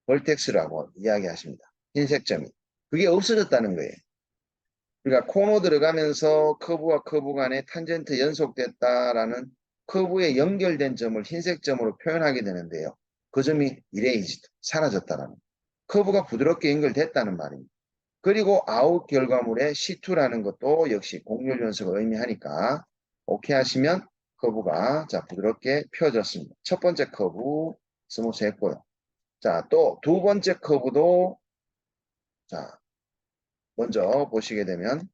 벌텍스라고 이야기하십니다. 흰색 점이 그게 없어졌다는 거예요. 그러니까 코너 들어가면서 커브와 커브 간에 탄젠트 연속됐다라는 커브에 연결된 점을 흰색 점으로 표현하게 되는데요. 그 점이 이레이즈드, 사라졌다라는 커브가 부드럽게 연결됐다는 말입니다. 그리고 아웃 결과물의 C2라는 것도 역시 곡률 연속을 의미하니까 오케이 하시면 커브가 자 부드럽게 펴졌습니다. 첫 번째 커브 스무스 했고요. 자, 또 두 번째 커브도 자 먼저 보시게 되면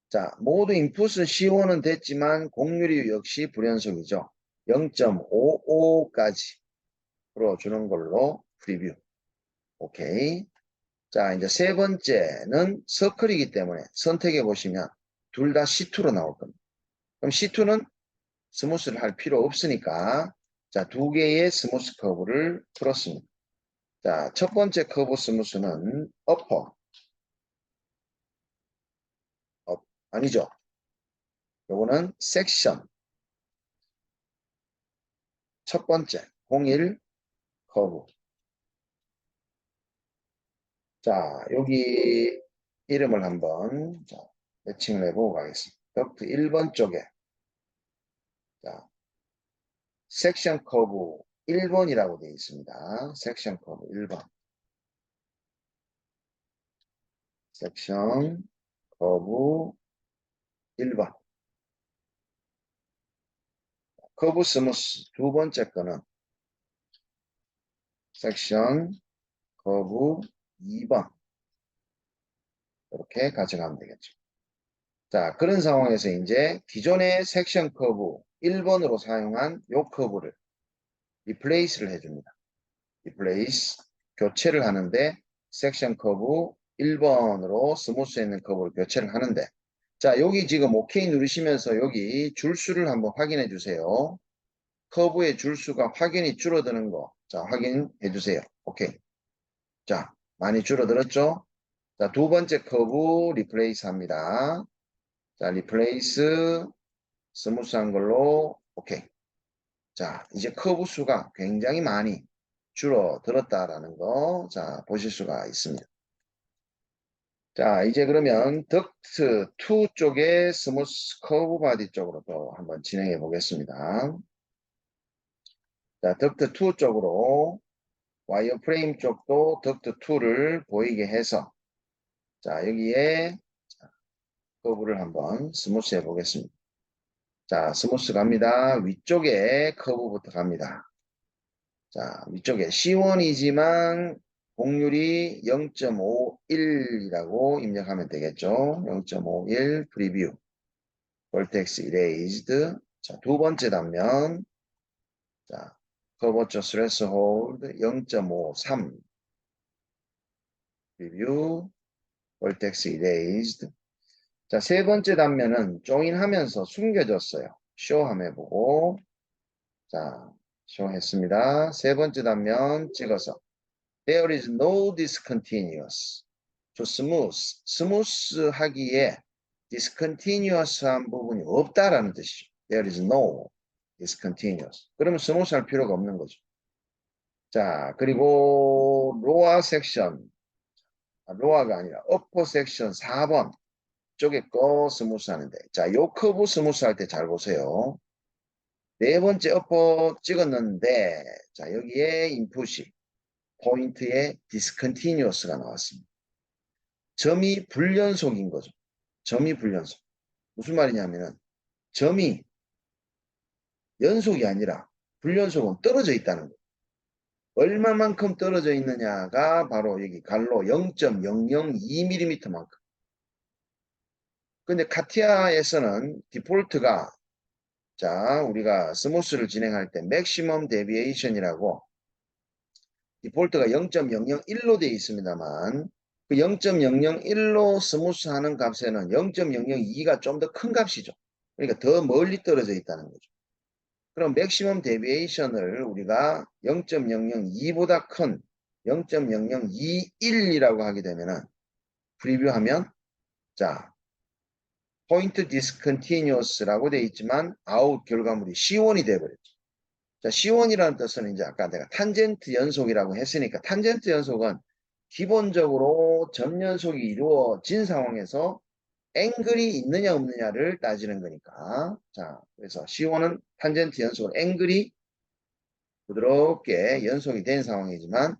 자 모두 인풋은 C1은 됐지만 곡률이 역시 불연속이죠. 0.55까지 풀어주는 걸로 프리뷰. 오케이. 자, 이제 세 번째는 서클이기 때문에 선택해 보시면 둘 다 C2로 나올 겁니다. 그럼 C2는 스무스를 할 필요 없으니까 자, 두 개의 스무스 커브를 풀었습니다. 자, 첫 번째 커브 스무스는 어퍼. 아니죠. 요거는 섹션. 첫 번째 01 커브. 자, 여기 이름을 한번 자, 매칭을 해보고 가겠습니다. 덕트 1번 쪽에 자, 섹션 커브 1번이라고 되어 있습니다. 섹션 커브 1번. 섹션 커브 1번. 커브 스무스 두 번째 거는 섹션 커브 2번. 이렇게 가져가면 되겠죠. 자, 그런 상황에서 이제 기존의 섹션 커브 1번으로 사용한 요 커브를 리플레이스를 해줍니다. 리플레이스 교체를 하는데 섹션 커브 1번으로 스무스에 있는 커브를 교체를 하는데 자 여기 지금 OK 누르시면서 여기 줄수를 한번 확인해 주세요. 커브의 줄수가 확연히 줄어드는 거 자 확인해 주세요. 오케이. 자 많이 줄어들었죠? 자 두 번째 커브 리플레이스 합니다. 자 리플레이스 스무스한 걸로 오케이. 자 이제 커브 수가 굉장히 많이 줄어들었다라는 거, 자, 보실 수가 있습니다. 자, 이제 그러면 덕트 2 쪽의 스무스 커브 바디 쪽으로 또 한번 진행해 보겠습니다. 자, 덕트 2 쪽으로 와이어 프레임 쪽도 덕트 2를 보이게 해서 자, 여기에 커브를 한번 스무스 해 보겠습니다. 자, 스무스 갑니다. 위쪽에 커브부터 갑니다. 자, 위쪽에 C1이지만 공률이 0.51이라고 입력하면 되겠죠. 0.51 프리뷰. 볼텍스 이레이즈드. 자, 두 번째 단면. 자, 커버처 스트레스 홀드 0.53 프리뷰. 볼텍스 이레이즈드. 자, 세 번째 단면은 조인하면서 숨겨졌어요. 쇼함 해보고. 자, 쇼 했습니다. 세 번째 단면 찍어서 There is no discontinuous. 저 스무스 하기에 discontinuous한 부분이 없다라는 뜻이죠. There is no discontinuous. 그러면 스무스 할 필요가 없는 거죠. 자, 그리고 로아 섹션, 로아가 아니라 어퍼 섹션 4번 쪽에 거 스무스 하는데, 자, 요 커브 스무스 할 때 잘 보세요. 네 번째 어퍼 찍었는데, 자, 여기에 인풋이 포인트에 discontinuous가 나왔습니다. 점이 불연속인 거죠. 점이 불연속. 무슨 말이냐면은 점이 연속이 아니라 불연속은 떨어져 있다는 거예요. 얼마만큼 떨어져 있느냐가 바로 여기 갈로 0.002mm만큼. 근데 카티아에서는 디폴트가 자 우리가 스무스를 진행할 때 맥시멈 데비에이션이라고 디폴트가 0.001로 되어 있습니다만 그 0.001로 스무스 하는 값에는 0.002가 좀 더 큰 값이죠. 그러니까 더 멀리 떨어져 있다는 거죠. 그럼 맥시멈 데비에이션을 우리가 0.002보다 큰 0.0021이라고 하게 되면은 프리뷰하면 자 포인트 디스컨티뉴어스라고 되어 있지만 아웃 결과물이 C1이 되어버렸죠. 자, C1이라는 뜻은 이제 아까 내가 탄젠트 연속이라고 했으니까 탄젠트 연속은 기본적으로 점연속이 이루어진 상황에서 앵글이 있느냐 없느냐를 따지는 거니까. 자, 그래서 C1은 탄젠트 연속은 앵글이 부드럽게 연속이 된 상황이지만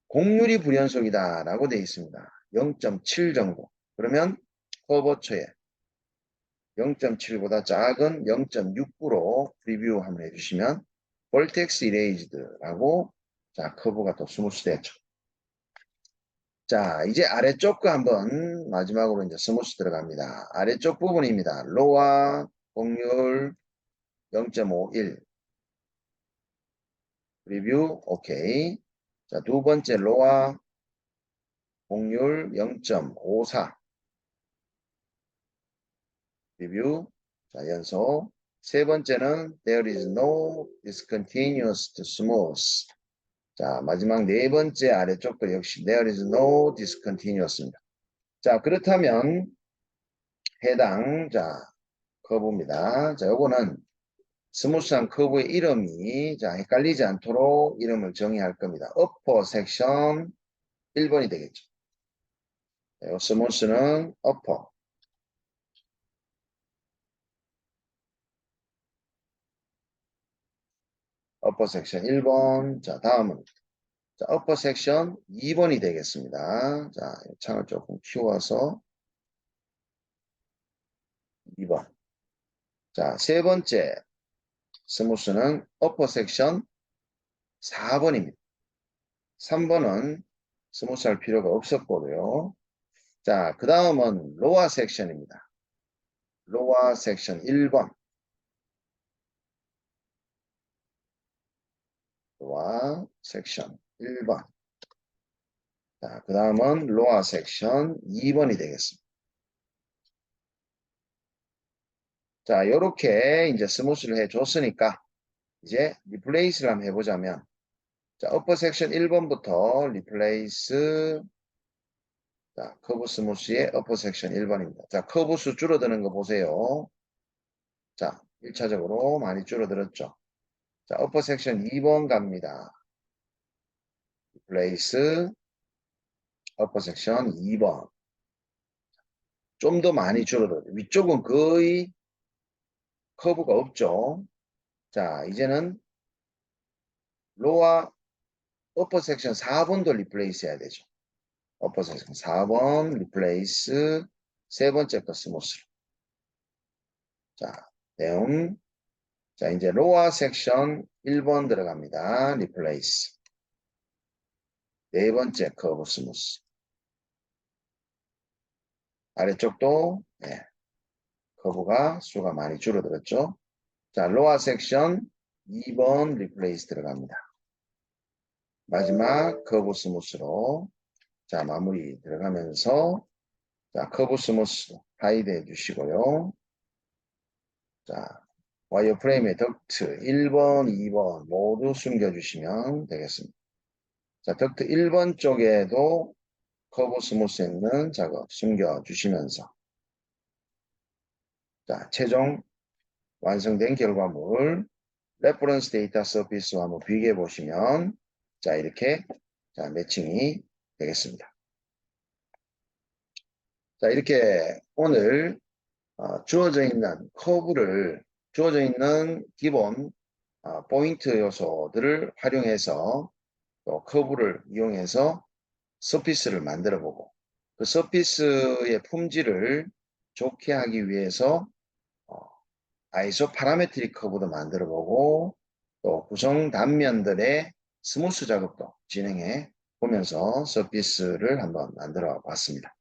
곡률이 불연속이다라고 되어 있습니다. 0.7 정도. 그러면 커버처에 0.7보다 작은 0.69로 프리뷰 한번 해주시면 볼텍스 이레이즈드라고 자 커브가 또 스무스 됐죠. 자 이제 아래쪽 거 한번 마지막으로 이제 스무스 들어갑니다. 아래쪽 부분입니다. 로와 공률 0.51 프리뷰 오케이. 자 두 번째 로와 공률 0.54 리뷰. 자, 연속. 세 번째는 there is no discontinuous to smooth. 자, 마지막 네 번째 아래쪽도 역시 there is no discontinuous입니다. 자, 그렇다면 해당 자 커브입니다. 자, 요거는 스무스한 커브의 이름이 자 헷갈리지 않도록 이름을 정의할 겁니다. upper section 1번이 되겠죠. 요 스무스는 upper 섹션 1번. 자, 다음은 자, upper section 2번이 되겠습니다. 자, 창을 조금 키워서 2번. 자, 세 번째 스무스는 upper section 4번입니다. 3번은 스무스 할 필요가 없었고요. 자, 그 다음은 lower section입니다. lower section 1번. lower section 1번. 자, 그 다음은 lower section 2번이 되겠습니다. 자, 요렇게 이제 스무스를 해줬으니까 이제 리플레이스를 한번 해보자면 자, upper section 1번부터 리플레이스 자, 커브 스무스의 upper section 1번입니다. 자, 커브 수 줄어드는 거 보세요. 자, 1차적으로 많이 줄어들었죠. 자, upper section 2번 갑니다. 리플레이스 upper section 2번. 좀 더 많이 줄어들어요. 위쪽은 거의 커브가 없죠. 자, 이제는 로와 upper section 4번도 리플레이스 해야 되죠. upper section 4번 리플레이스 세 번째 거 스무스로. 자, 내용. 자, 이제 로어 섹션 1번 들어갑니다. 리플레이스. 네 번째 커브 스무스. 아래쪽도 네, 커브가 수가 많이 줄어들었죠. 자, 로어 섹션 2번 리플레이스 들어갑니다. 마지막 커브 스무스로 자, 마무리 들어가면서 자, 커브 스무스 하이드 해주시고요. 자, 와이어 프레임의 덕트 1번, 2번 모두 숨겨주시면 되겠습니다. 자, 덕트 1번 쪽에도 커브 스무스 있는 작업 숨겨주시면서 자, 최종 완성된 결과물 레퍼런스 데이터 서피스와 한번 비교해 보시면 자, 이렇게 자, 매칭이 되겠습니다. 자, 이렇게 오늘 주어져 있는 커브를 주어져 있는 기본 포인트 요소들을 활용해서 또 커브를 이용해서 서피스를 만들어 보고 그 서피스의 품질을 좋게 하기 위해서 아이소 파라메트릭 커브도 만들어 보고 또 구성 단면들의 스무스 작업도 진행해 보면서 서피스를 한번 만들어 봤습니다.